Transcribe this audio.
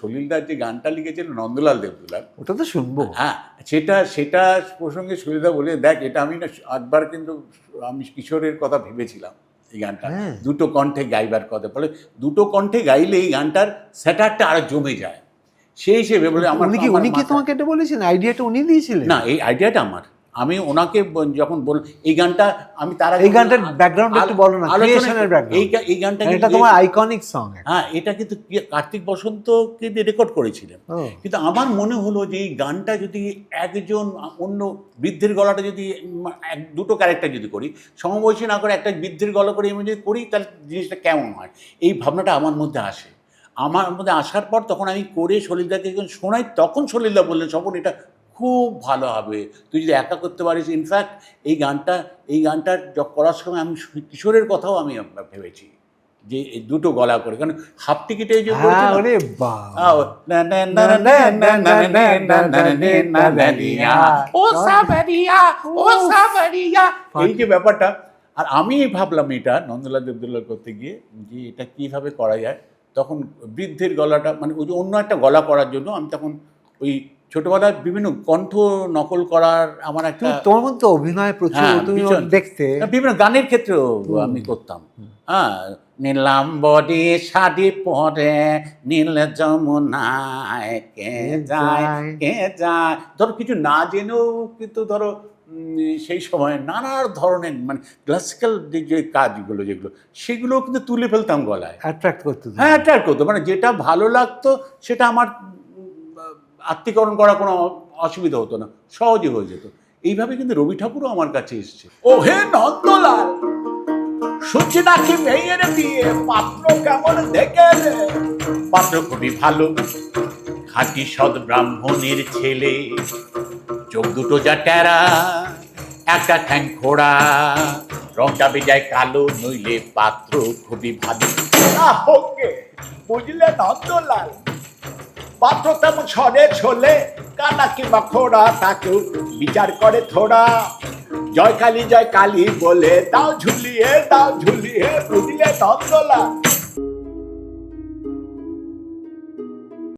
সলিলদার যে গানটা লিখেছিল নন্দলাল দেবদুলাল, ওটা তো শুনবো। হ্যাঁ, সেটা প্রসঙ্গে সলিলদা বলে, দেখ এটা আমি না একবার কিন্তু আমি কিশোরের কথা ভেবেছিলাম এই গানটা দুটো কণ্ঠে গাইবার কথা, বলে দুটো কণ্ঠে গাইলে এই গানটার স্যাটারটা আরো জমে যায়। সেই হিসেবে বলে আমার উনি কি তোমাকে এটা বলেছেন? আইডিয়াটা উনি দিয়েছিলেন? না, এই আইডিয়াটা আমার, আমি ওনাকে যখন বল এই গানটা আমি তার আগে এই গানটার ব্যাকগ্রাউন্ড একটু বলো না, ক্রিয়েশনের ব্যাকগ্রাউন্ড। এই গানটা এটা তোমার আইকনিক সং। হ্যাঁ, এটা কিন্তু কার্তিক বসন্ত কিন্তু রেকর্ড করেছিলেন। কিন্তু আমার মনে হলো যে এই গানটা যদি একজন অন্য বৃদ্ধের গলাটা যদি দুটো ক্যারেক্টার যদি করি, সমবয়সী না করে একটা বৃদ্ধের গলা করে আমি যদি করি, তাহলে জিনিসটা কেমন হয়, এই ভাবনাটা আমার মধ্যে আসে। আমার মধ্যে আসার পর তখন আমি করে সলিলদাকে যখন শোনাই, তখন সলিলদা বললেন, স্বপন এটা খুব ভালো হবে, তুই যদি একা করতে পারিস। ইনফ্যাক্ট এই গানটা করার সময় আমি কিশোরের কথাও আমি ভেবেছি যে দুটো গলা করে, কারণ হাফ টিকিটে যে এই যে ব্যাপারটা, আর আমি ভাবলাম এটা নন্দলাল দেবদুলাল করতে গিয়ে যে এটা কিভাবে করা যায়। তখন বৃদ্ধের গলাটা মানে ওই যে অন্য একটা গলা করার জন্য আমি তখন ওই ছোটবেলায় বিভিন্ন কণ্ঠ নকল করার আমার একটা, তোমার মধ্যে অভিনয় প্রচুর, তুমি দেখতে বিভিন্ন গানের ক্ষেত্রেও আমি করতাম। হ্যাঁ, নীলাম বডি শাড়ি পরে নীল যমুনায় কে যায়, ধরো কিছু না জেনেও কিন্তু ধরো সেই সময় নানা ধরনের মানে ক্লাসিক্যাল যে কাজগুলো যেগুলো সেগুলোও কিন্তু তুলে ফেলতাম গলায়, অ্যাট্রাক্ট করতো। হ্যাঁ, অ্যাট্রাক্ট করতো, মানে যেটা ভালো লাগতো সেটা আমার আত্মীকরণ করা কোনো অসুবিধা হতো না, সহজে হয়ে যেত। এইভাবে কিন্তু রবি ঠাকুরও আমার কাছে এসছে। ও হে নন্দলাল, শুনছি নাকি মেয়ের বিয়ে, পাত্র কেমন দেখে? পাত্র খুবই ভালো, খাঁটি সৎ ব্রাহ্মণের ছেলে, চোখ দুটো যা টেরা, একটা ঠ্যাং খোড়া, রংটা বেজায় কালো, নইলে পাত্র খুবই ভালো। বুঝলে নন্দলাল, পাত্র তেমন ছড়ে ছোলে, কানা কিংবা খোড়া, তাকেও বিচার করে থোড়া। জয় কালী বলে দাও ঝুলিয়ে, বুঝলে নন্দলাল।